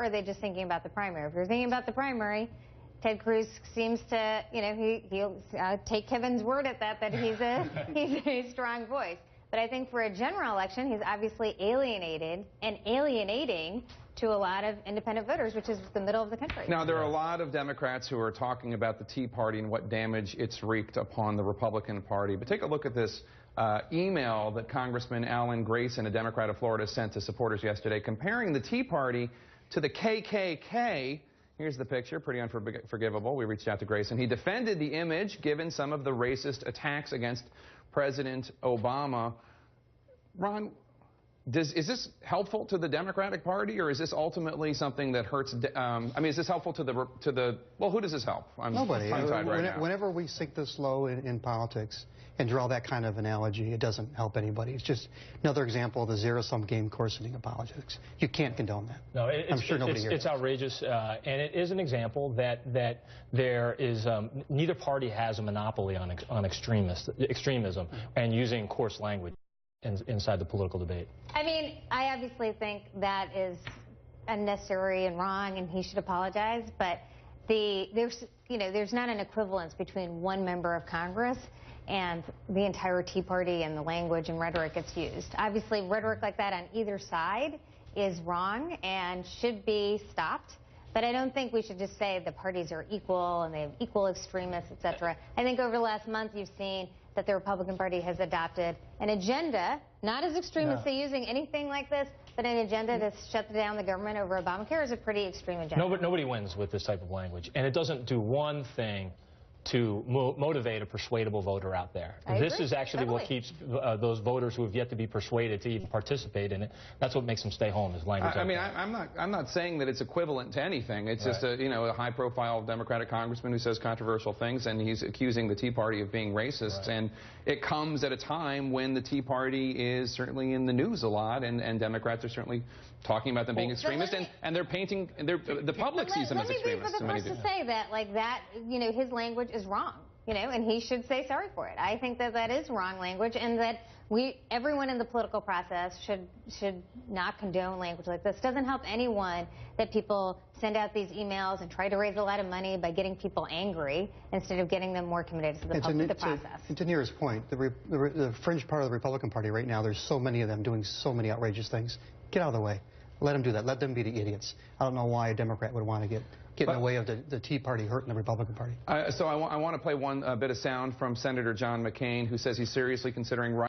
are they just thinking about the primary? If you're thinking about the primary, Ted Cruz seems to, he'll take Kevin's word at that he's a strong voice. But I think for a general election, he's obviously alienated and alienating to a lot of independent voters, which is the middle of the country. Now, there are a lot of Democrats who are talking about the Tea Party and what damage it's wreaked upon the Republican Party. But take a look at this email that Congressman Alan Grayson, a Democrat of Florida, sent to supporters yesterday, comparing the Tea Party to the KKK. Here's the picture, pretty unforgivable. We reached out to Grayson. He defended the image, given some of the racist attacks against President Obama. Ron, is this helpful to the Democratic Party, or is this ultimately something that hurts? I mean, is this helpful to the? Well, who does this help? Nobody. Right Whenever we sink this low in politics and draw that kind of analogy, it doesn't help anybody. It's just another example of the zero-sum game coarsening of politics. You can't condone that. No, I'm sure nobody here it's outrageous, and it is an example that there is neither party has a monopoly on extremism and using coarse language inside the political debate. I mean, I obviously think that is unnecessary and wrong, and he should apologize. But there's not an equivalence between one member of Congress and the entire Tea Party and the language and rhetoric it's used. Obviously, rhetoric like that on either side is wrong and should be stopped. But I don't think we should just say the parties are equal and they have equal extremists, etc. I think over the last month you've seen that the Republican Party has adopted an agenda, not as extreme as they using anything like this, but an agenda to shut down the government over Obamacare is a pretty extreme agenda. Nobody wins with this type of language, and it doesn't do one thing to motivate a persuadable voter out there. This is actually what keeps those voters who have yet to be persuaded to even participate in it. That's what makes them stay home, is language. I mean, I'm not saying that it's equivalent to anything. It's just a high-profile Democratic congressman who says controversial things, and he's accusing the Tea Party of being racist. And it comes at a time when the Tea Party is certainly in the news a lot, and Democrats are certainly talking about them being extremist, and they're painting, the public sees them as extremists. Let me be the first to say that, his language is wrong, and he should say sorry for it. I think that is wrong language, and that everyone in the political process should not condone language like this. It doesn't help anyone that people send out these emails and try to raise a lot of money by getting people angry instead of getting them more committed to the process. And to Neera's point, the fringe part of the Republican Party right now, there's so many of them doing so many outrageous things. Get out of the way. Let them do that. Let them be the idiots. I don't know why a Democrat would want to get in the way of the Tea Party hurting the Republican Party. So I want to play one bit of sound from Senator John McCain, who says he's seriously considering